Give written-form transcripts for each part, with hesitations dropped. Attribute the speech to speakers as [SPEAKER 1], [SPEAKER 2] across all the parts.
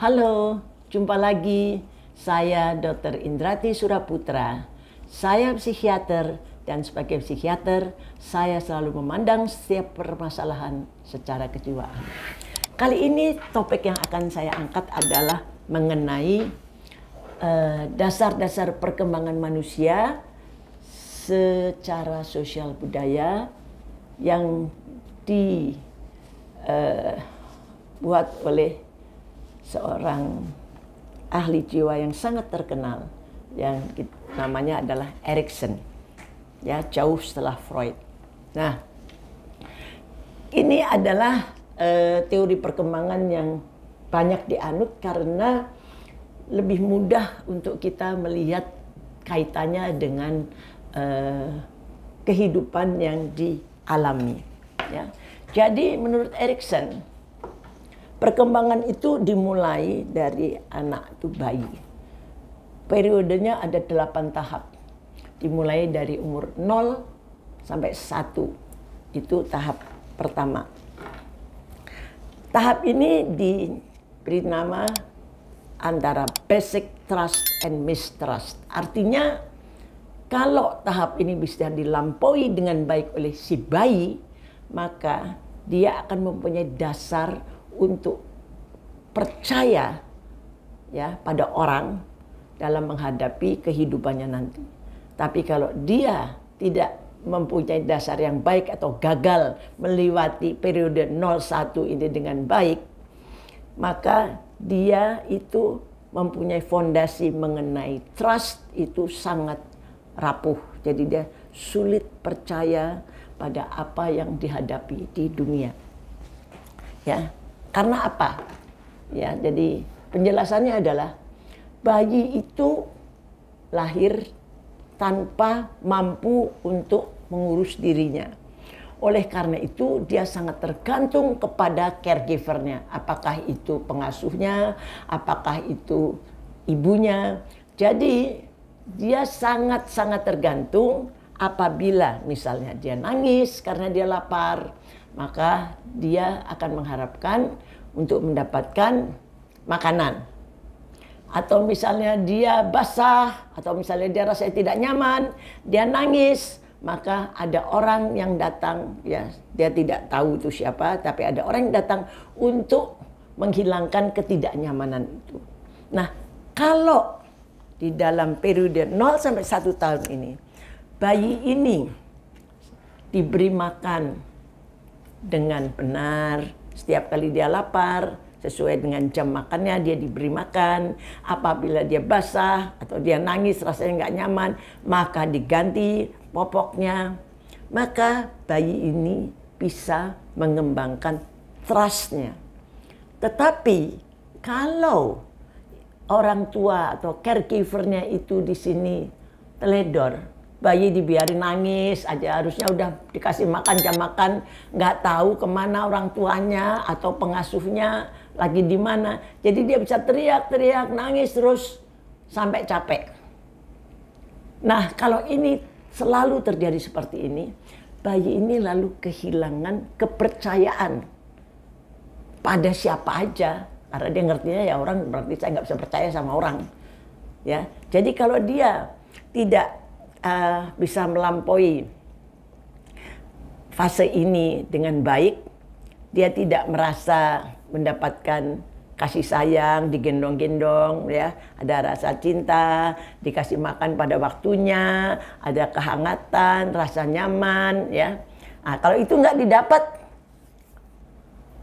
[SPEAKER 1] Halo, jumpa lagi. Saya Dr. Indrati Suraputra. Saya psikiater dan sebagai psikiater, saya selalu memandang setiap permasalahan secara kejiwaan. Kali ini topik yang akan saya angkat adalah mengenai dasar-dasar perkembangan manusia secara sosial budaya yang dibuat oleh seorang ahli jiwa yang sangat terkenal yang namanya adalah Erikson, ya, jauh setelah Freud. Nah, ini adalah teori perkembangan yang banyak dianut karena lebih mudah untuk kita melihat kaitannya dengan kehidupan yang dialami, ya. Jadi menurut Erikson, perkembangan itu dimulai dari anak itu bayi. Periodenya ada 8 tahap. Dimulai dari umur 0 sampai 1. Itu tahap pertama. Tahap ini diberi nama antara basic trust and mistrust. Artinya kalau tahap ini bisa dilampaui dengan baik oleh si bayi, maka dia akan mempunyai dasar untuk percaya, ya, pada orang dalam menghadapi kehidupannya nanti. Tapi kalau dia tidak mempunyai dasar yang baik atau gagal melewati periode 01 ini dengan baik, maka dia itu mempunyai fondasi mengenai trust itu sangat rapuh. Jadi dia sulit percaya pada apa yang dihadapi di dunia. Ya. Karena apa? Ya, jadi penjelasannya adalah bayi itu lahir tanpa mampu untuk mengurus dirinya. Oleh karena itu dia sangat tergantung kepada caregivernya. Apakah itu pengasuhnya, apakah itu ibunya. Jadi dia sangat-sangat tergantung. Apabila misalnya dia nangis karena dia lapar, maka dia akan mengharapkan untuk mendapatkan makanan. Atau misalnya dia basah, atau misalnya dia rasa tidak nyaman, dia nangis, maka ada orang yang datang, ya, dia tidak tahu itu siapa, tapi ada orang yang datang untuk menghilangkan ketidaknyamanan itu. Nah, kalau di dalam periode 0 sampai 1 tahun ini, bayi ini diberi makan dengan benar. Setiap kali dia lapar, sesuai dengan jam makannya dia diberi makan. Apabila dia basah atau dia nangis rasanya nggak nyaman, maka diganti popoknya. Maka bayi ini bisa mengembangkan trust-nya. Tetapi kalau orang tua atau caregiver-nya itu di sini teledor, bayi dibiarin nangis aja, harusnya udah dikasih makan, jam makan, nggak tahu kemana orang tuanya atau pengasuhnya lagi di mana. Jadi dia bisa teriak-teriak, nangis terus sampai capek. Nah, kalau ini selalu terjadi seperti ini, bayi ini lalu kehilangan kepercayaan pada siapa aja. Karena dia ngertinya ya orang, berarti saya nggak bisa percaya sama orang. Ya, jadi kalau dia tidak bisa melampaui fase ini dengan baik, dia tidak merasa mendapatkan kasih sayang, digendong-gendong, ya, ada rasa cinta, dikasih makan pada waktunya, ada kehangatan, rasa nyaman, ya. Nah, kalau itu nggak didapat,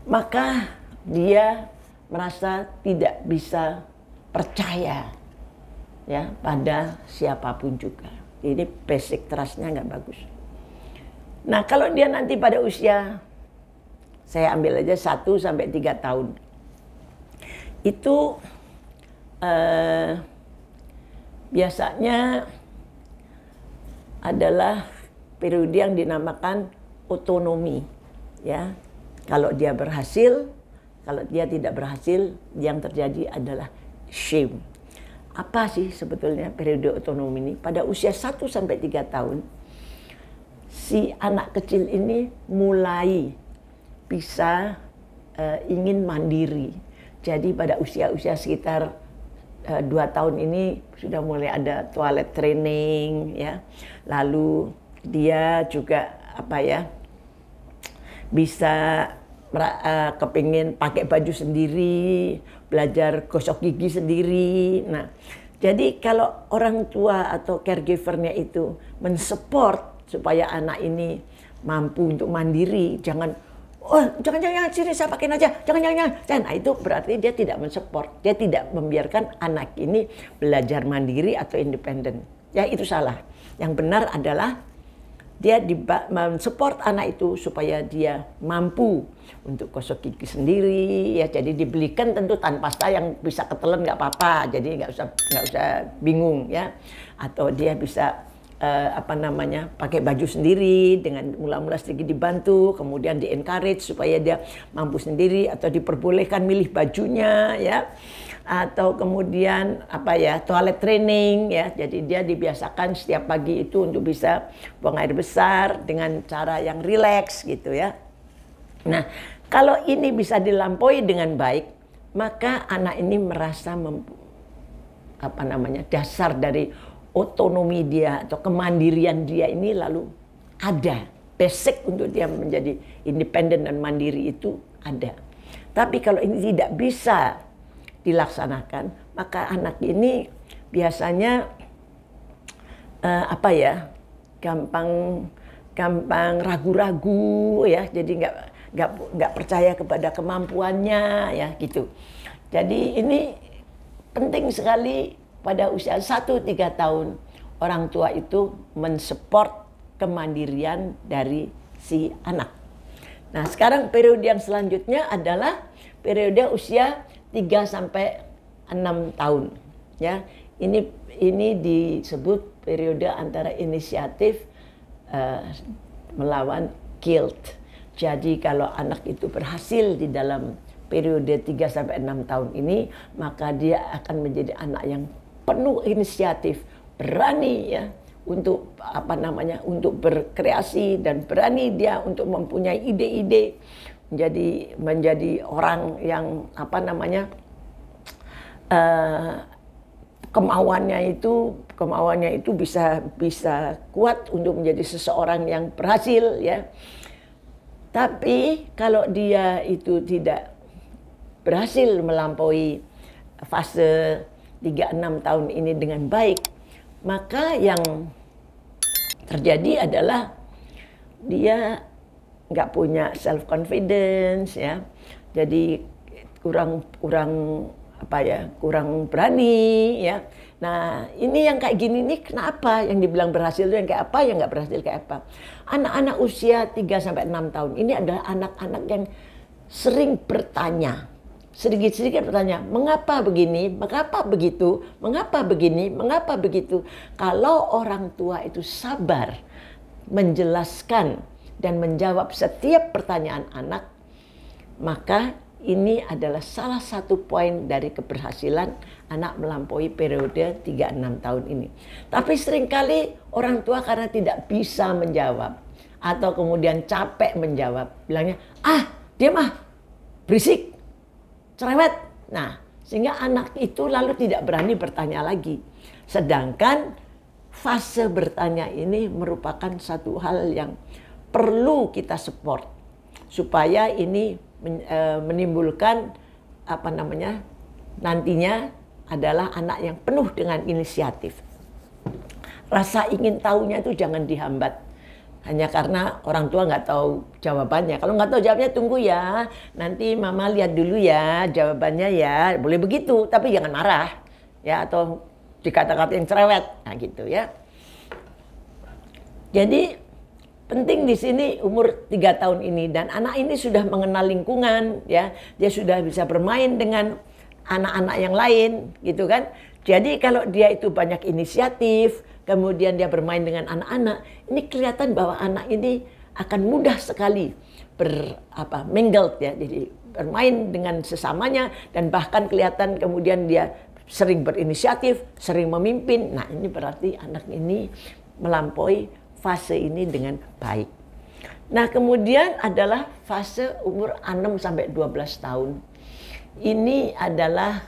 [SPEAKER 1] maka dia merasa tidak bisa percaya, ya, pada siapapun juga. Ini basic trust-nya nggak bagus. Nah, kalau dia nanti pada usia, saya ambil aja 1 sampai 3 tahun. Itu biasanya adalah periode yang dinamakan otonomi, ya. Kalau dia berhasil, kalau dia tidak berhasil, yang terjadi adalah shame. Apa sih sebetulnya periode otonomi ini? Pada usia 1 sampai 3 tahun, si anak kecil ini mulai bisa ingin mandiri. Jadi pada usia-usia sekitar 2 tahun ini sudah mulai ada toilet training ya. Lalu dia juga bisa kepingin pakai baju sendiri, belajar gosok gigi sendiri. Nah, jadi kalau orang tua atau caregivernya itu mensupport supaya anak ini mampu untuk mandiri, jangan jangan sini saya pakai aja, jangan. Nah, itu berarti dia tidak mensupport, dia tidak membiarkan anak ini belajar mandiri atau independen. Ya, itu salah. Yang benar adalah dia mensupport anak itu supaya dia mampu untuk gosok gigi sendiri ya. Jadi dibelikan tentu tanpa pasta yang bisa ketelan nggak apa-apa, jadi nggak usah bingung ya. Atau dia bisa pakai baju sendiri dengan mula-mula sedikit dibantu, kemudian di encourage supaya dia mampu sendiri, atau diperbolehkan milih bajunya ya, atau kemudian toilet training ya. Jadi dia dibiasakan setiap pagi itu untuk bisa buang air besar dengan cara yang rileks gitu ya. Nah, kalau ini bisa dilampaui dengan baik, maka anak ini merasa dasar dari otonomi dia atau kemandirian dia ini lalu ada. Basic untuk dia menjadi independen dan mandiri itu ada. Tapi kalau ini tidak bisa dilaksanakan, maka anak ini biasanya gampang ragu-ragu ya. Jadi nggak percaya kepada kemampuannya ya gitu. Jadi ini penting sekali pada usia 1-3 tahun orang tua itu mensupport kemandirian dari si anak. Nah, sekarang periode yang selanjutnya adalah periode usia 3-6 tahun ya. Ini disebut periode antara inisiatif melawan guilt. Jadi kalau anak itu berhasil di dalam periode 3-6 tahun ini, maka dia akan menjadi anak yang penuh inisiatif, berani ya untuk untuk berkreasi, dan berani dia untuk mempunyai ide-ide, menjadi orang yang kemauannya itu bisa kuat untuk menjadi seseorang yang berhasil ya. Tapi kalau dia itu tidak berhasil melampaui fase 3-6 tahun ini dengan baik, maka yang terjadi adalah dia nggak punya self confidence ya. Jadi kurang berani ya. Nah, ini yang kayak gini nih, kenapa yang dibilang berhasil itu yang kayak apa, yang nggak berhasil kayak apa. Anak-anak usia 3-6 tahun ini adalah anak-anak yang sering bertanya. Sedikit-sedikit bertanya, mengapa begini, mengapa begitu, mengapa begini, mengapa begitu. Kalau orang tua itu sabar menjelaskan dan menjawab setiap pertanyaan anak, maka ini adalah salah satu poin dari keberhasilan anak melampaui periode 3-6 tahun ini. Tapi seringkali orang tua karena tidak bisa menjawab atau kemudian capek menjawab, bilangnya, diam berisik, cerewet. Nah, sehingga anak itu lalu tidak berani bertanya lagi. Sedangkan fase bertanya ini merupakan satu hal yang perlu kita support supaya ini menimbulkan nantinya adalah anak yang penuh dengan inisiatif. Rasa ingin tahunya itu jangan dihambat hanya karena orang tua nggak tahu jawabannya. Kalau nggak tahu jawabnya, tunggu ya, nanti mama lihat dulu ya jawabannya ya, boleh begitu, tapi jangan marah ya, atau dikata-kata yang cerewet, nah gitu ya. Jadi penting di sini umur 3 tahun ini, dan anak ini sudah mengenal lingkungan ya, dia sudah bisa bermain dengan anak-anak yang lain gitu kan. Jadi kalau dia itu banyak inisiatif, kemudian dia bermain dengan anak-anak, ini kelihatan bahwa anak ini akan mudah sekali mingled ya, jadi bermain dengan sesamanya, dan bahkan kelihatan kemudian dia sering berinisiatif, sering memimpin. Nah, ini berarti anak ini melampaui fase ini dengan baik. Nah, kemudian adalah fase umur 6-12 tahun. ini adalah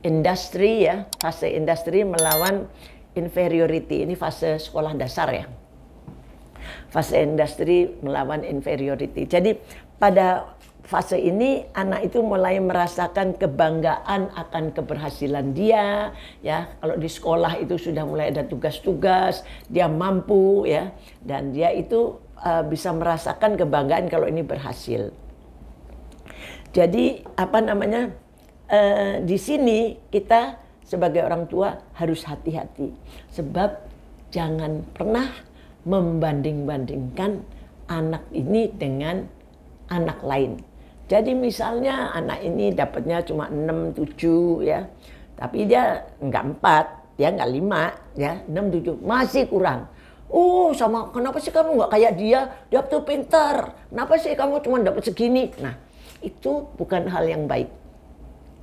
[SPEAKER 1] industri ya, fase industri melawan inferiority. Ini fase sekolah dasar ya. Fase industri melawan inferiority. Jadi pada fase ini anak itu mulai merasakan kebanggaan akan keberhasilan dia ya. Kalau di sekolah itu sudah mulai ada tugas-tugas, dia mampu ya, dan dia itu bisa merasakan kebanggaan kalau ini berhasil. Jadi di sini kita sebagai orang tua harus hati-hati, sebab jangan pernah membanding-bandingkan anak ini dengan anak lain. Jadi misalnya anak ini dapatnya cuma 6, 7 ya, tapi dia enggak 4, dia enggak 5 ya, 6, 7 masih kurang. Sama kenapa sih kamu nggak kayak dia tuh pintar, kenapa sih kamu cuma dapat segini? Nah, itu bukan hal yang baik.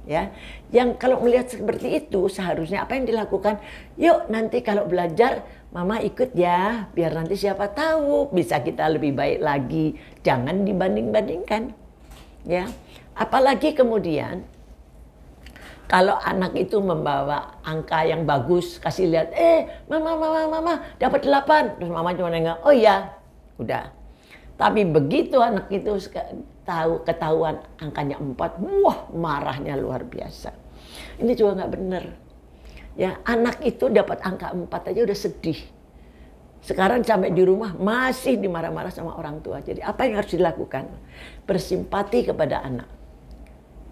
[SPEAKER 1] Ya, yang kalau melihat seperti itu seharusnya apa yang dilakukan? Yuk nanti kalau belajar mama ikut ya, biar nanti siapa tahu bisa kita lebih baik lagi. Jangan dibanding-bandingkan. Ya, apalagi kemudian kalau anak itu membawa angka yang bagus, kasih lihat, mama dapat 8, terus mama cuma nengok, oh ya, udah. Tapi begitu anak itu ketahuan angkanya 4, wah marahnya luar biasa. Ini juga nggak benar. Ya, anak itu dapat angka 4 aja udah sedih. Sekarang sampai di rumah masih dimarah-marah sama orang tua. Jadi apa yang harus dilakukan? Bersimpati kepada anak.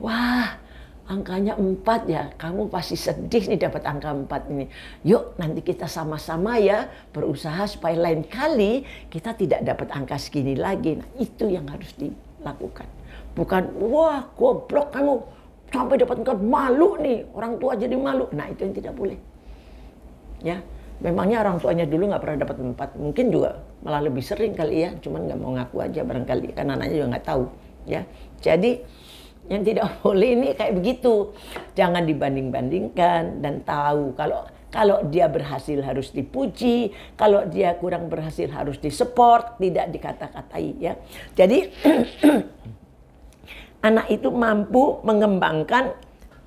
[SPEAKER 1] Wah, angkanya 4 ya, kamu pasti sedih nih dapat angka 4 ini. Yuk nanti kita sama-sama ya berusaha supaya lain kali kita tidak dapat angka segini lagi. Nah, itu yang harus dilakukan. Bukan, wah goblok kamu sampai dapat angka, malu nih, orang tua jadi malu. Nah, itu yang tidak boleh. Ya, memangnya orang tuanya dulu nggak pernah dapat 4, mungkin juga malah lebih sering kali ya, cuman nggak mau ngaku aja barangkali, kan anaknya juga nggak tahu. Ya, jadi yang tidak boleh ini kayak begitu. Jangan dibanding-bandingkan dan tahu kalau dia berhasil harus dipuji, kalau dia kurang berhasil harus disupport, tidak dikata-katai ya. Jadi anak itu mampu mengembangkan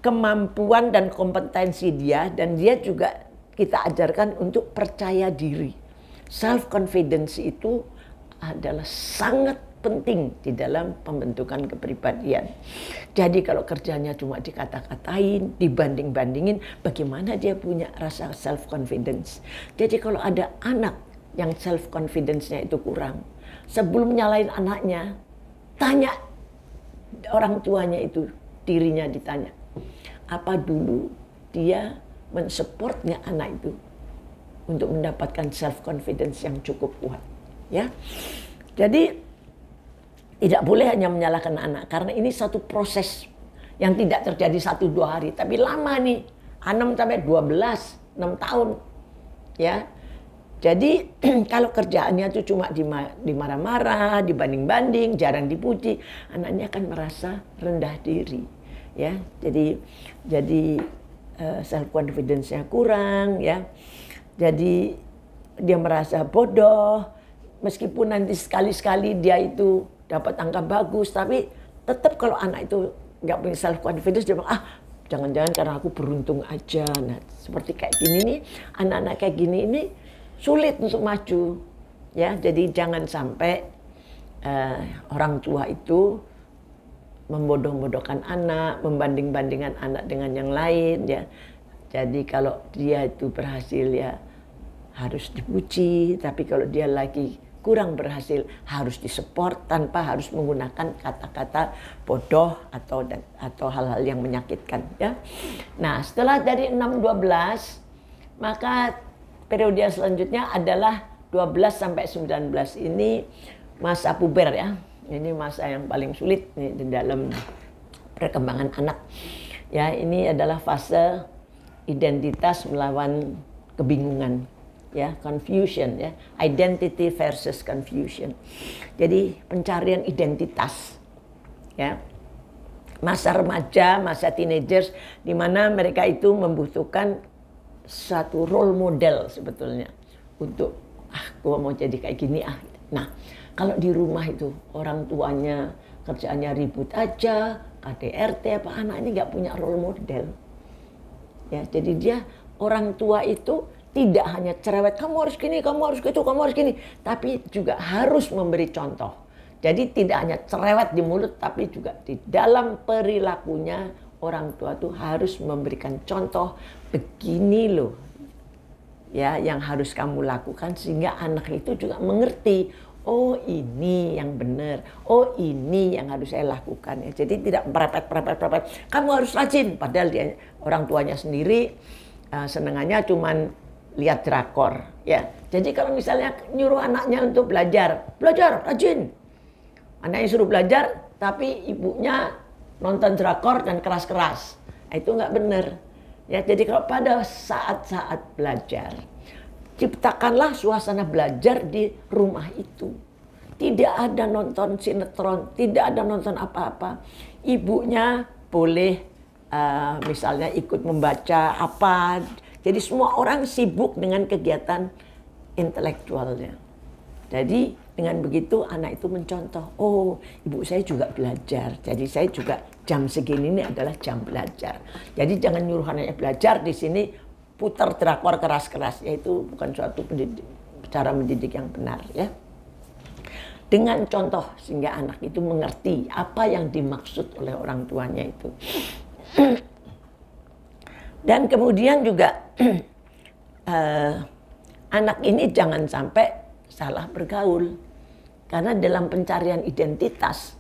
[SPEAKER 1] kemampuan dan kompetensi dia, dan dia juga kita ajarkan untuk percaya diri. Self confidence itu adalah sangat penting di dalam pembentukan kepribadian. Jadi kalau kerjanya cuma dikata-katain, dibanding-bandingin, bagaimana dia punya rasa self confidence? Jadi kalau ada anak yang self confidence-nya itu kurang, sebelum nyalain anaknya, tanya orang tuanya itu, dirinya ditanya, apa dulu dia mensupportnya anak itu untuk mendapatkan self confidence yang cukup kuat, ya. Jadi tidak boleh hanya menyalahkan anak, karena ini satu proses yang tidak terjadi 1-2 hari, tapi lama nih, 6 sampai 12, 6 tahun, ya. Jadi kalau kerjaannya itu cuma dimarah-marah, dibanding-banding, jarang dipuji, anaknya akan merasa rendah diri, ya. Jadi self confidence-nya kurang, ya. Jadi dia merasa bodoh, meskipun nanti sekali-sekali dia itu dapat angka bagus, tapi tetap kalau anak itu nggak punya self confidence, dia bilang, jangan-jangan karena aku beruntung aja. Nah, seperti kayak gini nih, anak-anak kayak gini ini sulit untuk maju, ya. Jadi jangan sampai orang tua itu membodoh-bodohkan anak, membanding-bandingkan anak dengan yang lain, ya. Jadi kalau dia itu berhasil ya harus dipuji, tapi kalau dia lagi kurang berhasil harus disupport tanpa harus menggunakan kata-kata bodoh atau hal-hal yang menyakitkan, ya. Nah, setelah dari 6-12, maka periode selanjutnya adalah 12 sampai 19. Ini masa puber, ya. Ini masa yang paling sulit nih di dalam perkembangan anak. Ya, ini adalah fase identitas melawan kebingungan, ya, confusion, ya, identity versus confusion. Jadi pencarian identitas, ya, masa remaja, masa teenagers, di mana mereka itu membutuhkan satu role model sebetulnya untuk gua mau jadi kayak gini. Nah, kalau di rumah itu orang tuanya kerjaannya ribut aja, KDRT apa, anak ini nggak punya role model. Ya, jadi dia orang tua itu tidak hanya cerewet, kamu harus gini, kamu harus gitu, kamu harus gini, tapi juga harus memberi contoh. Jadi tidak hanya cerewet di mulut, tapi juga di dalam perilakunya orang tua tuh harus memberikan contoh, begini loh ya yang harus kamu lakukan, sehingga anak itu juga mengerti, oh ini yang benar, oh ini yang harus saya lakukan. Ya, jadi tidak merepet, kamu harus rajin, padahal dia orang tuanya sendiri senengannya cuman lihat drakor. Ya, jadi kalau misalnya nyuruh anaknya untuk belajar rajin, anaknya suruh belajar, tapi ibunya nonton drakor dan keras-keras, itu nggak benar. Ya, jadi kalau pada saat-saat belajar, ciptakanlah suasana belajar di rumah itu. Tidak ada nonton sinetron, tidak ada nonton apa-apa. Ibunya boleh misalnya ikut membaca apa. Jadi semua orang sibuk dengan kegiatan intelektualnya. Jadi dengan begitu anak itu mencontoh, oh ibu saya juga belajar, jadi saya juga jam segini ini adalah jam belajar. Jadi jangan nyuruh anaknya belajar di sini putar drakor keras-keras, yaitu bukan suatu cara mendidik yang benar ya. Dengan contoh sehingga anak itu mengerti apa yang dimaksud oleh orang tuanya itu. Dan kemudian juga anak ini jangan sampai salah bergaul. Karena dalam pencarian identitas,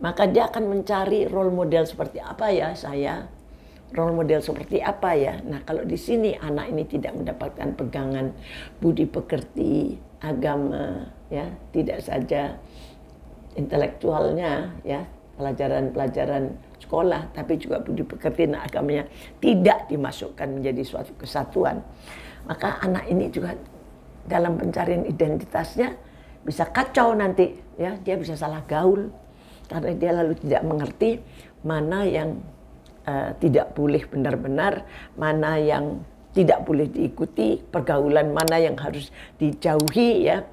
[SPEAKER 1] maka dia akan mencari role model seperti apa ya saya, role model seperti apa ya. Nah kalau di sini anak ini tidak mendapatkan pegangan budi pekerti, agama, ya tidak saja intelektualnya, ya pelajaran-pelajaran sekolah, tapi juga budi pekerti dan agamanya tidak dimasukkan menjadi suatu kesatuan. Maka anak ini juga dalam pencarian identitasnya bisa kacau nanti, ya dia bisa salah gaul karena dia lalu tidak mengerti mana yang tidak boleh benar-benar, mana yang tidak boleh diikuti, pergaulan mana yang harus dijauhi ya.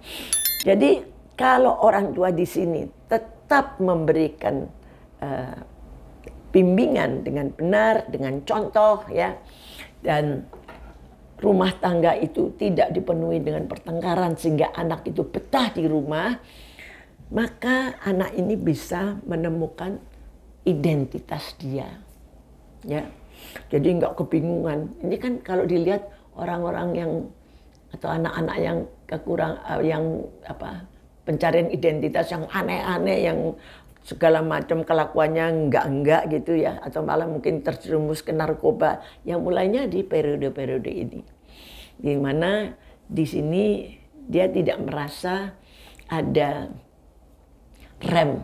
[SPEAKER 1] Jadi kalau orang tua di sini tetap memberikan bimbingan dengan benar, dengan contoh ya, dan rumah tangga itu tidak dipenuhi dengan pertengkaran sehingga anak itu betah di rumah, maka anak ini bisa menemukan identitas dia. Ya. Jadi nggak kebingungan. Ini kan kalau dilihat orang-orang yang atau anak-anak yang pencarian identitas yang aneh-aneh, yang segala macam kelakuannya enggak gitu ya, atau malah mungkin terjerumus ke narkoba, yang mulainya di periode-periode ini, di mana di sini dia tidak merasa ada rem,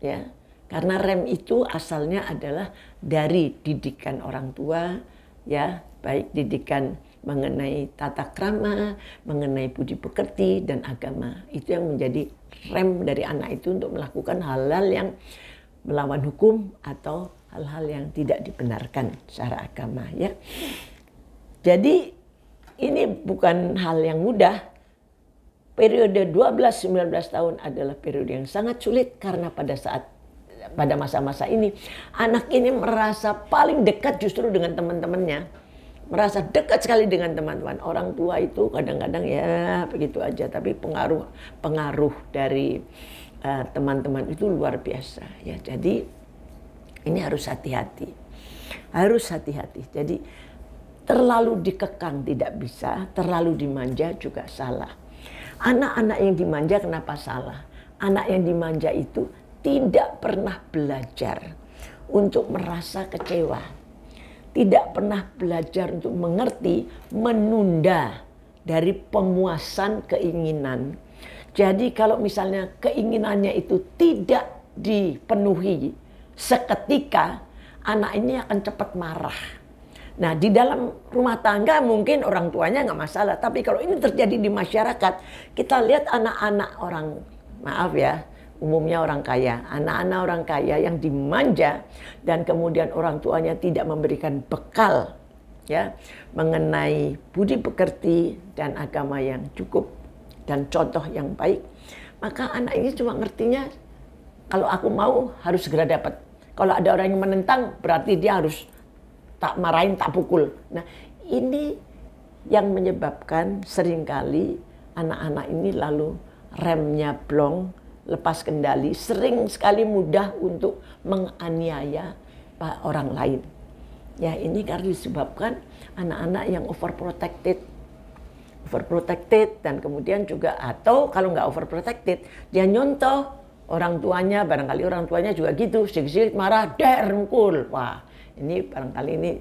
[SPEAKER 1] ya, karena rem itu asalnya adalah dari didikan orang tua, ya, baik didikan mengenai tata krama, mengenai budi pekerti dan agama. Itu yang menjadi rem dari anak itu untuk melakukan hal-hal yang melawan hukum atau hal-hal yang tidak dibenarkan secara agama ya. Jadi ini bukan hal yang mudah. Periode 12-19 tahun adalah periode yang sangat sulit karena pada masa-masa ini anak ini merasa paling dekat justru dengan teman-temannya. Merasa dekat sekali dengan teman-teman. Orang tua itu kadang-kadang ya begitu aja, tapi pengaruh dari teman-teman itu luar biasa ya. Jadi ini harus hati-hati. Harus hati-hati. Jadi terlalu dikekang tidak bisa, terlalu dimanja juga salah. Anak-anak yang dimanja kenapa salah? Anak yang dimanja itu tidak pernah belajar untuk merasa kecewa. Tidak pernah belajar untuk mengerti, menunda dari pemuasan keinginan. Jadi kalau misalnya keinginannya itu tidak dipenuhi seketika, anak ini akan cepat marah. Nah di dalam rumah tangga mungkin orang tuanya nggak masalah. Tapi kalau ini terjadi di masyarakat, kita lihat anak-anak orang, maaf ya, umumnya orang kaya, anak-anak orang kaya yang dimanja dan kemudian orang tuanya tidak memberikan bekal ya mengenai budi pekerti dan agama yang cukup dan contoh yang baik, maka anak ini cuma ngertinya Kalau aku mau harus segera dapat. Kalau ada orang yang menentang berarti dia harus tak marahin, tak pukul. Nah, ini yang menyebabkan seringkali anak-anak ini lalu remnya blong, lepas kendali, sering sekali mudah untuk menganiaya orang lain. Ya, ini karena disebabkan anak-anak yang overprotected dan kemudian juga, atau kalau nggak overprotected, dia nyontoh orang tuanya, barangkali orang tuanya juga gitu, sedikit-sedikit marah, der, mukul. Wah, ini barangkali ini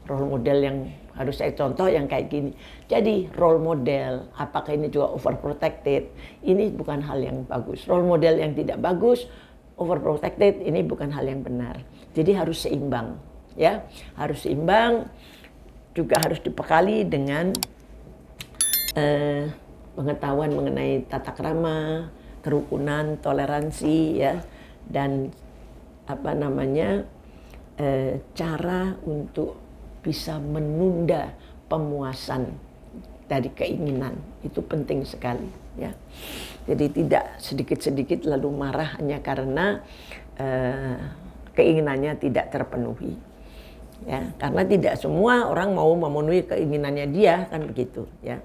[SPEAKER 1] role model yang harus saya contoh yang kayak gini. Jadi role model, apakah ini juga overprotected? Ini bukan hal yang bagus. Role model yang tidak bagus, overprotected, ini bukan hal yang benar. Jadi harus seimbang, ya, harus seimbang. Juga harus dibekali dengan pengetahuan mengenai tata krama, kerukunan, toleransi, ya, dan cara untuk bisa menunda pemuasan dari keinginan. Itu penting sekali, ya. Jadi tidak sedikit-sedikit lalu marah hanya karena keinginannya tidak terpenuhi, ya, karena tidak semua orang mau memenuhi keinginannya dia, kan begitu, ya.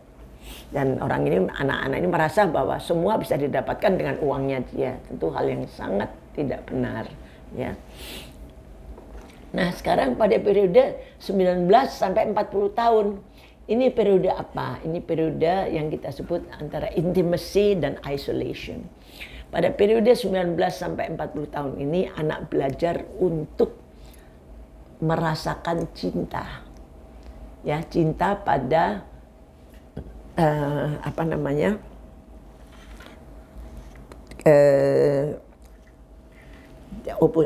[SPEAKER 1] Dan orang ini, anak-anak ini merasa bahwa semua bisa didapatkan dengan uangnya dia. Tentu hal yang sangat tidak benar, ya. Nah, sekarang pada periode 19 sampai 40 tahun. Ini periode apa? Ini periode yang kita sebut antara intimacy dan isolation. Pada periode 19 sampai 40 tahun ini anak belajar untuk merasakan cinta. Ya, cinta pada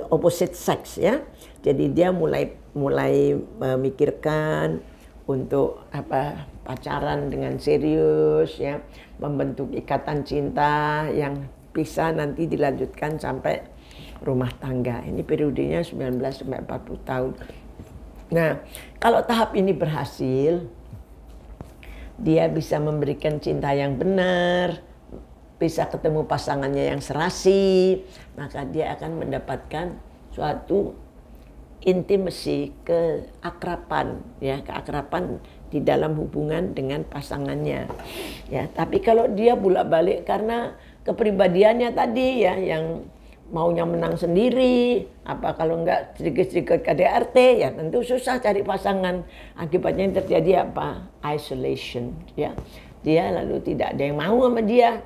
[SPEAKER 1] opposite sex, ya. Jadi dia mulai memikirkan untuk pacaran dengan serius, ya, membentuk ikatan cinta yang bisa nanti dilanjutkan sampai rumah tangga. Ini periodenya 19 sampai 40 tahun. Nah, kalau tahap ini berhasil, dia bisa memberikan cinta yang benar, bisa ketemu pasangannya yang serasi, maka dia akan mendapatkan suatu intimacy, keakraban, ya, keakraban di dalam hubungan dengan pasangannya, ya. Tapi kalau dia bolak-balik karena kepribadiannya tadi, ya, yang maunya menang sendiri, kalau enggak sedikit-sedikit KDRT, ya tentu susah cari pasangan. Akibatnya yang terjadi apa? Isolation, ya. Dia lalu tidak ada yang mau sama dia.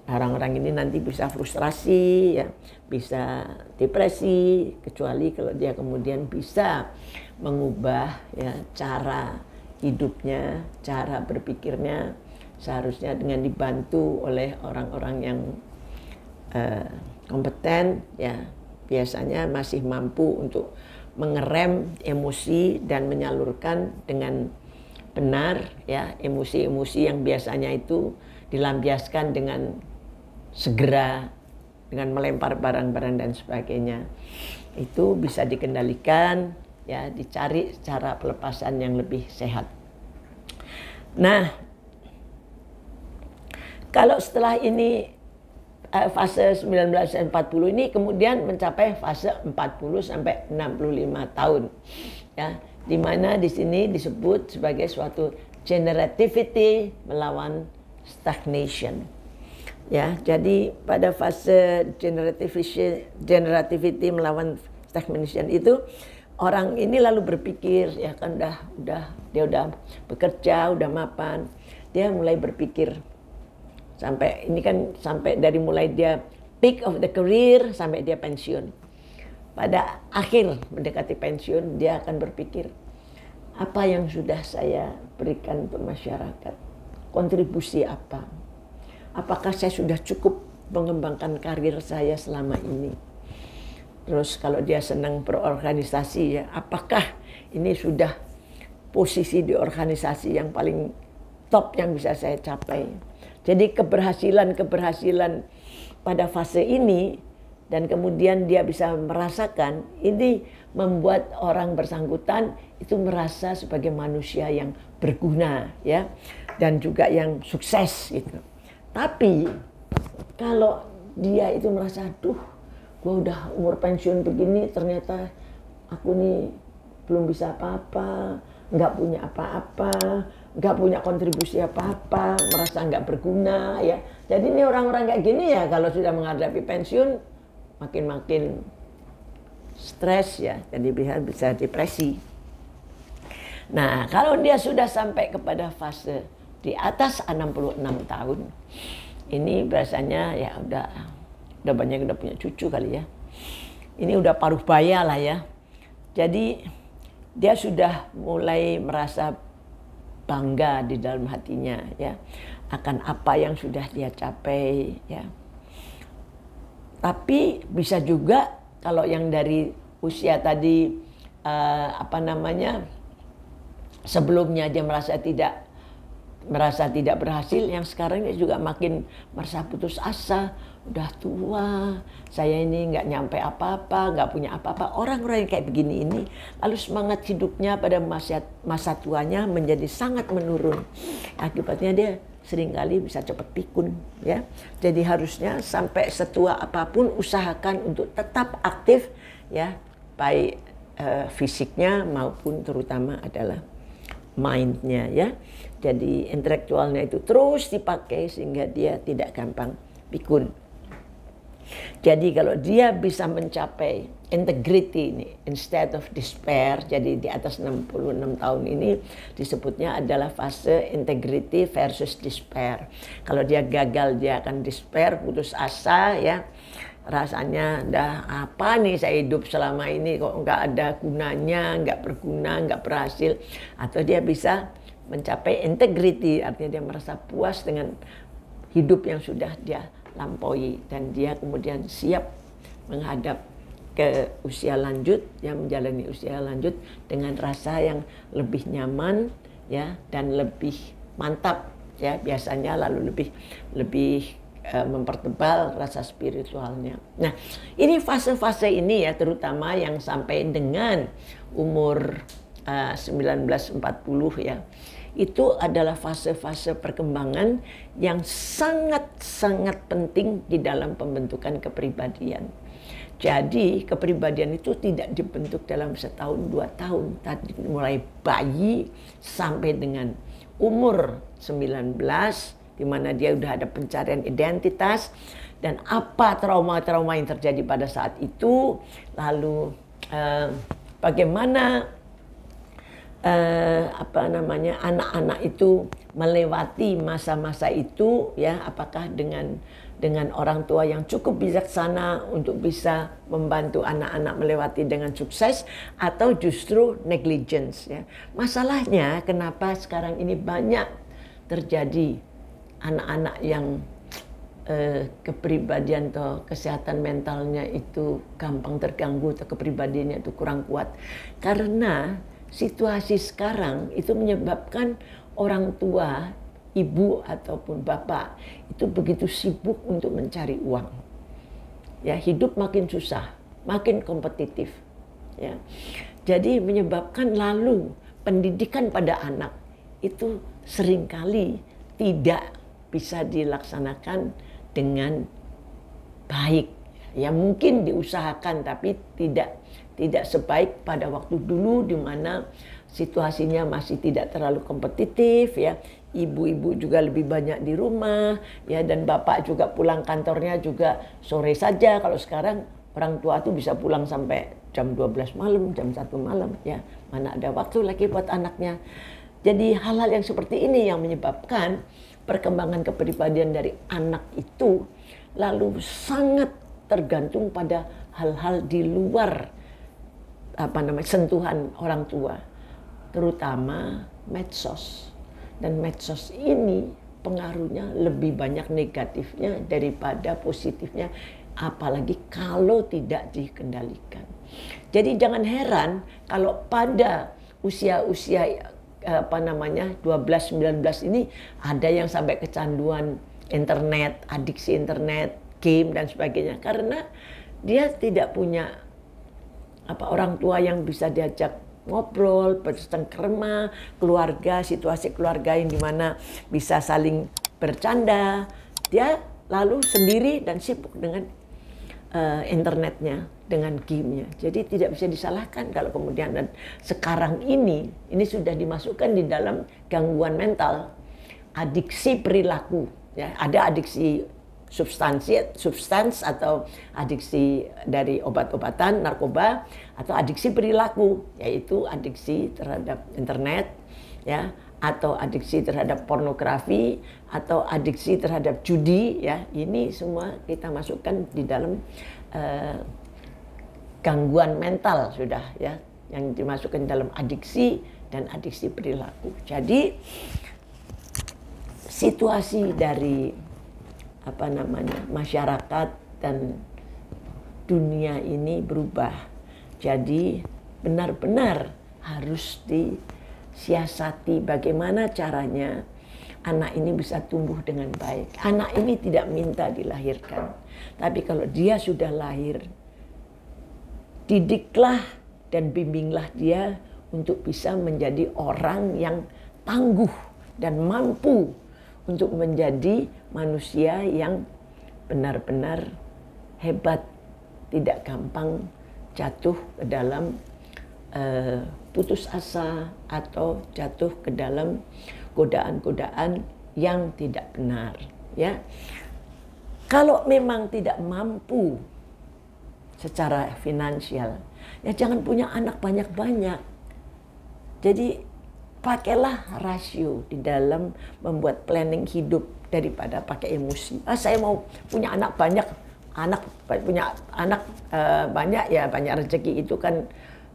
[SPEAKER 1] Orang-orang ini nanti bisa frustrasi, ya, bisa depresi, kecuali kalau dia kemudian bisa mengubah, ya, cara hidupnya, cara berpikirnya, seharusnya dengan dibantu oleh orang-orang yang kompeten, ya, biasanya masih mampu untuk mengerem emosi dan menyalurkan dengan benar, ya, emosi-emosi yang biasanya itu dilampiaskan dengan segera, dengan melempar barang-barang dan sebagainya. Itu bisa dikendalikan, ya, dicari cara pelepasan yang lebih sehat. Nah, kalau setelah ini fase 19 dan 40 ini kemudian mencapai fase 40 sampai 65 tahun, ya, di mana di sini disebut sebagai suatu generativity melawan stagnation, ya. Jadi pada fase generativity melawan stagnation itu orang ini lalu berpikir, ya kan, dia udah bekerja, udah mapan, dia mulai berpikir sampai ini kan, sampai dari mulai dia peak of the career sampai dia pensiun. Pada akhir mendekati pensiun, dia akan berpikir, apa yang sudah saya berikan untuk masyarakat? Kontribusi apa? Apakah saya sudah cukup mengembangkan karir saya selama ini? Terus kalau dia senang berorganisasi, ya, apakah ini sudah posisi di organisasi yang paling top yang bisa saya capai? Jadi keberhasilan pada fase ini, dan kemudian dia bisa merasakan, ini membuat orang bersangkutan itu merasa sebagai manusia yang berguna, ya, dan juga yang sukses, gitu. Tapi kalau dia itu merasa, duh, gue udah umur pensiun begini, ternyata aku nih belum bisa apa-apa, nggak punya apa-apa, nggak punya kontribusi apa-apa, merasa nggak berguna ya. Jadi ini orang-orang kayak gini ya, kalau sudah menghadapi pensiun makin-makin stres ya, jadi bisa depresi. Nah, kalau dia sudah sampai kepada fase di atas 66 tahun, ini biasanya ya udah banyak, udah punya cucu kali ya. Ini udah paruh baya lah ya. Jadi dia sudah mulai merasa bangga di dalam hatinya ya akan apa yang sudah dia capai ya. Tapi bisa juga kalau yang dari usia tadi sebelumnya dia merasa tidak berhasil, yang sekarang dia juga makin merasa putus asa, udah tua, saya ini nggak nyampe apa-apa, nggak punya apa-apa. Orang-orang yang kayak begini ini, lalu semangat hidupnya pada masa tuanya menjadi sangat menurun. Akibatnya dia seringkali bisa cepat pikun ya. Jadi harusnya sampai setua apapun usahakan untuk tetap aktif ya, baik fisiknya maupun terutama adalah mindnya ya. Jadi intelektualnya itu terus dipakai sehingga dia tidak gampang pikun. Jadi kalau dia bisa mencapai integrity ini instead of despair, jadi di atas 66 tahun ini disebutnya adalah fase integrity versus despair. Kalau dia gagal dia akan despair, putus asa ya. Rasanya dah apa nih saya hidup selama ini kok nggak ada gunanya, nggak berguna, nggak berhasil. Atau dia bisa mencapai integrity, artinya dia merasa puas dengan hidup yang sudah dia lampaui dan dia kemudian siap menghadap ke usia lanjut, yang menjalani usia lanjut dengan rasa yang lebih nyaman ya dan lebih mantap ya, biasanya lalu lebih mempertebal rasa spiritualnya. Nah, ini fase-fase ini ya, terutama yang sampai dengan umur 1940 ya. Itu adalah fase-fase perkembangan yang sangat-sangat penting di dalam pembentukan kepribadian. Jadi kepribadian itu tidak dibentuk dalam setahun 2 tahun. Tadi mulai bayi sampai dengan umur 19, di mana dia udah ada pencarian identitas dan apa trauma-trauma yang terjadi pada saat itu, lalu bagaimana anak-anak itu melewati masa-masa itu ya, apakah dengan orang tua yang cukup bijaksana untuk bisa membantu anak-anak melewati dengan sukses atau justru negligence ya. Masalahnya kenapa sekarang ini banyak terjadi anak-anak yang kepribadian atau kesehatan mentalnya itu gampang terganggu atau kepribadiannya itu kurang kuat, karena situasi sekarang itu menyebabkan orang tua, ibu ataupun bapak itu begitu sibuk untuk mencari uang. Ya, hidup makin susah, makin kompetitif. Ya. Jadi menyebabkan lalu pendidikan pada anak itu seringkali tidak bisa dilaksanakan dengan baik. Ya mungkin diusahakan tapi tidak sebaik pada waktu dulu di mana situasinya masih tidak terlalu kompetitif ya. Ibu-ibu juga lebih banyak di rumah ya, dan bapak juga pulang kantornya juga sore saja. Kalau sekarang orang tua tuh bisa pulang sampai jam 12 malam, jam 1 malam ya. Mana ada waktu lagi buat anaknya. Jadi hal-hal yang seperti ini yang menyebabkan perkembangan kepribadian dari anak itu lalu sangat tergantung pada hal-hal di luar sentuhan orang tua, terutama medsos. Dan medsos ini pengaruhnya lebih banyak negatifnya daripada positifnya, apalagi kalau tidak dikendalikan. Jadi jangan heran kalau pada usia-usia 12-19 ini ada yang sampai kecanduan internet, adiksi internet, game dan sebagainya, karena dia tidak punya orang tua yang bisa diajak ngobrol, bercengkerama, keluarga, situasi keluarga yang dimana bisa saling bercanda. Dia lalu sendiri dan sibuk dengan internetnya, dengan gamenya. Jadi tidak bisa disalahkan kalau kemudian dan sekarang ini sudah dimasukkan di dalam gangguan mental, adiksi perilaku. Ya, ada adiksi substans atau adiksi dari obat-obatan, narkoba, atau adiksi perilaku, yaitu adiksi terhadap internet, ya, atau adiksi terhadap pornografi, atau adiksi terhadap judi, ya. Ini semua kita masukkan di dalam gangguan mental sudah, ya, yang dimasukkan dalam adiksi dan adiksi perilaku. Jadi situasi dari masyarakat dan dunia ini berubah. Jadi benar-benar harus disiasati bagaimana caranya anak ini bisa tumbuh dengan baik. Anak ini tidak minta dilahirkan, tapi kalau dia sudah lahir, didiklah dan bimbinglah dia untuk bisa menjadi orang yang tangguh dan mampu untuk menjadi manusia yang benar-benar hebat, tidak gampang jatuh ke dalam putus asa atau jatuh ke dalam godaan-godaan yang tidak benar, ya. Kalau memang tidak mampu secara finansial, ya jangan punya anak banyak-banyak. Jadi pakailah rasio di dalam membuat planning hidup daripada pakai emosi. Saya mau punya anak banyak, punya anak banyak, ya banyak rezeki, itu kan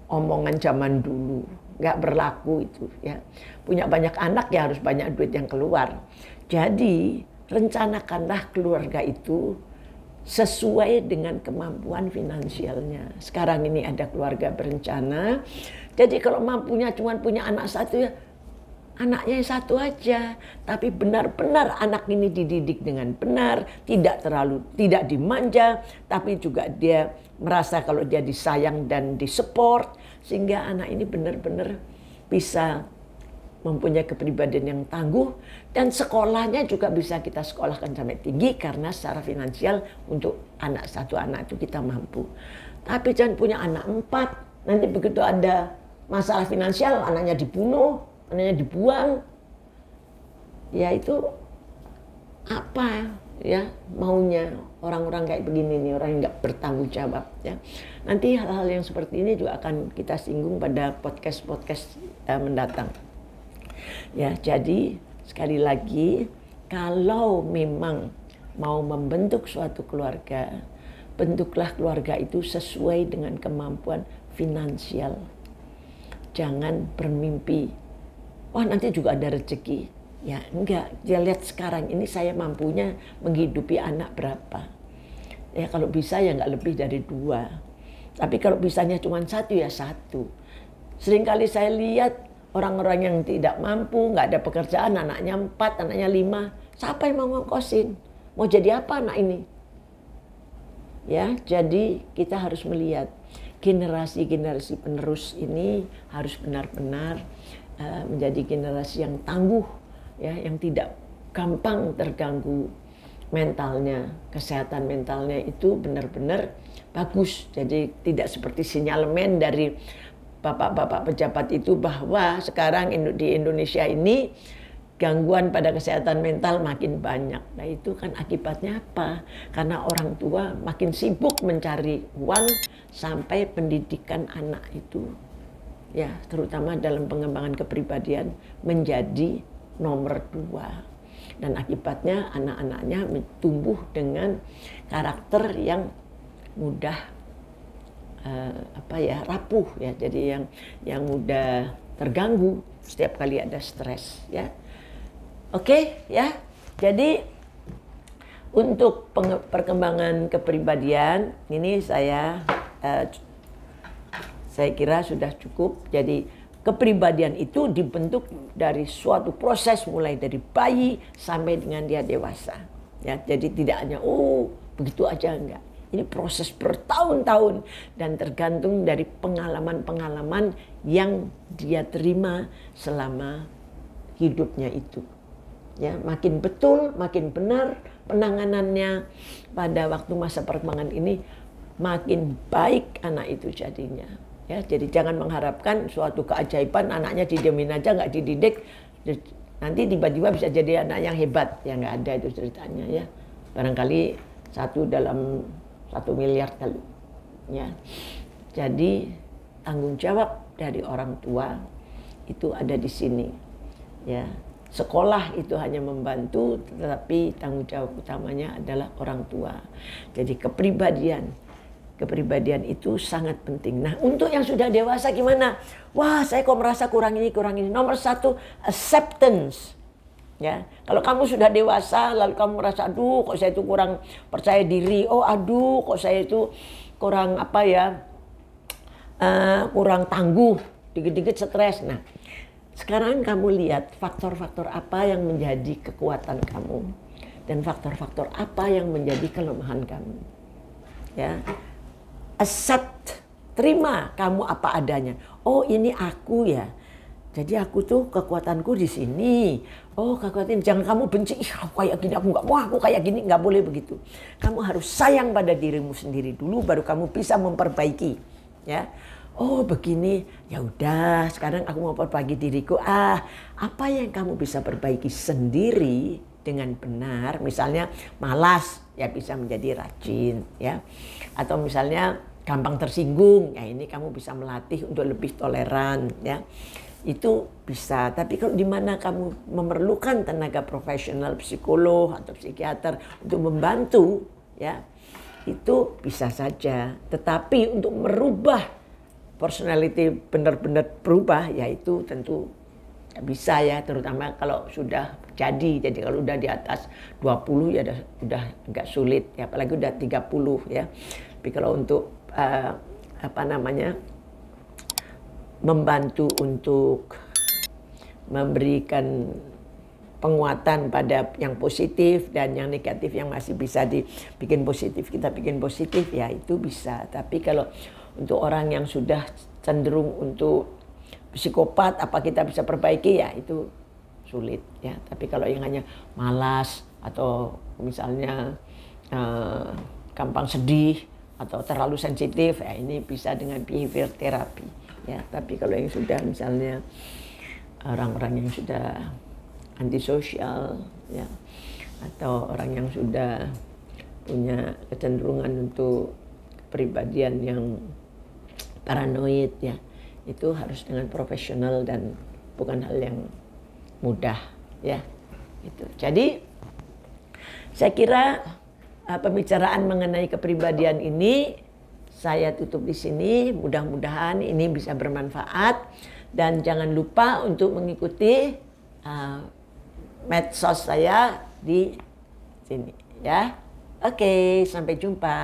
[SPEAKER 1] omongan zaman dulu, nggak berlaku itu, ya. Punya banyak anak ya harus banyak duit yang keluar. Jadi rencanakanlah keluarga itu sesuai dengan kemampuan finansialnya. Sekarang ini ada keluarga berencana. Jadi kalau mampunya cuma punya anak satu, ya anaknya satu aja. Tapi benar-benar anak ini dididik dengan benar, tidak dimanja, tapi juga dia merasa kalau dia disayang dan disupport, sehingga anak ini benar-benar bisa mempunyai kepribadian yang tangguh, dan sekolahnya juga bisa kita sekolahkan sampai tinggi karena secara finansial untuk satu anak itu kita mampu. Tapi jangan punya anak 4, nanti begitu ada masalah finansial anaknya dibunuh, anaknya dibuang. Ya itu apa ya maunya orang-orang kayak begini nih, orang yang nggak bertanggung jawab, ya. Nanti hal-hal yang seperti ini juga akan kita singgung pada podcast mendatang. Ya, jadi sekali lagi, kalau memang mau membentuk suatu keluarga, bentuklah keluarga itu sesuai dengan kemampuan finansial. Jangan bermimpi, wah nanti juga ada rezeki. Ya enggak, dia lihat sekarang ini saya mampunya menghidupi anak berapa. Ya kalau bisa ya nggak lebih dari 2. Tapi kalau bisanya cuma 1 ya 1. Seringkali saya lihat orang-orang yang tidak mampu, nggak ada pekerjaan, anaknya 4, anaknya 5. Siapa yang mau ngongkosin? Mau jadi apa anak ini? Ya, jadi kita harus melihat generasi-generasi penerus ini harus benar-benar menjadi generasi yang tangguh, ya, yang tidak gampang terganggu mentalnya, kesehatan mentalnya itu benar-benar bagus. Jadi tidak seperti sinyalemen dari bapak-bapak pejabat itu bahwa sekarang di Indonesia ini gangguan pada kesehatan mental makin banyak. Nah itu kan akibatnya apa? Karena orang tua makin sibuk mencari uang sampai pendidikan anak itu, ya terutama dalam pengembangan kepribadian, menjadi nomor 2. Dan akibatnya anak-anaknya tumbuh dengan karakter yang mudah rapuh, ya. Jadi yang mudah terganggu setiap kali ada stres, ya. Oke, ya. Jadi untuk perkembangan kepribadian ini saya kira sudah cukup. Jadi kepribadian itu dibentuk dari suatu proses mulai dari bayi sampai dengan dia dewasa, ya. Jadi tidak hanya begitu aja, enggak. Ini proses bertahun-tahun dan tergantung dari pengalaman-pengalaman yang dia terima selama hidupnya itu. Ya, makin betul, makin benar penanganannya pada waktu masa perkembangan ini, makin baik anak itu jadinya. Ya, jadi jangan mengharapkan suatu keajaiban anaknya didiemin aja nggak dididik, nanti tiba-tiba bisa jadi anak yang hebat. Ya nggak ada itu ceritanya ya. Barangkali 1 dalam 1 miliar kali. Ya, jadi tanggung jawab dari orang tua itu ada di sini. Ya. Sekolah itu hanya membantu, tetapi tanggung jawab utamanya adalah orang tua. Jadi kepribadian itu sangat penting. Nah, untuk yang sudah dewasa gimana? Wah, saya kok merasa kurang ini, kurang ini. Nomor 1, acceptance. Ya, kalau kamu sudah dewasa, lalu kamu merasa, aduh, kok saya itu kurang percaya diri. Oh, aduh, kok saya itu kurang kurang tangguh, dikit-dikit stres. Nah, sekarang kamu lihat faktor-faktor apa yang menjadi kekuatan kamu dan faktor-faktor apa yang menjadi kelemahan kamu. Ya, accept, terima kamu apa adanya. Oh, ini aku ya. Jadi aku tuh kekuatanku di sini. Oh, kekuatan, jangan kamu benci. Ih, aku kayak gini, aku nggak mau, aku kayak gini, nggak boleh begitu. Kamu harus sayang pada dirimu sendiri dulu, baru kamu bisa memperbaiki. Ya. Oh begini, ya udah sekarang aku mau perbaiki diriku. Apa yang kamu bisa perbaiki sendiri dengan benar? Misalnya malas, ya bisa menjadi rajin, ya. Atau misalnya gampang tersinggung, ya ini kamu bisa melatih untuk lebih toleran, ya. Itu bisa. Tapi kalau di mana kamu memerlukan tenaga profesional, psikolog atau psikiater untuk membantu, ya itu bisa saja. Tetapi untuk merubah personality benar-benar berubah, yaitu tentu bisa ya, terutama kalau sudah jadi. Jadi kalau udah di atas 20 ya udah agak sulit ya, apalagi udah 30 ya. Tapi kalau untuk membantu untuk memberikan penguatan pada yang positif dan yang negatif yang masih bisa dibikin positif, kita bikin positif ya itu bisa. Tapi kalau untuk orang yang sudah cenderung untuk psikopat, apa kita bisa perbaiki ya itu sulit ya. Tapi kalau yang hanya malas atau misalnya gampang sedih atau terlalu sensitif, ya ini bisa dengan behavior therapy ya. Tapi kalau yang sudah misalnya orang-orang yang sudah antisosial ya, atau orang yang sudah punya kecenderungan untuk kepribadian yang paranoid ya, itu harus dengan profesional dan bukan hal yang mudah ya. Itu. Jadi saya kira pembicaraan mengenai kepribadian ini saya tutup di sini. Mudah-mudahan ini bisa bermanfaat dan jangan lupa untuk mengikuti medsos saya di sini ya. Oke, sampai jumpa.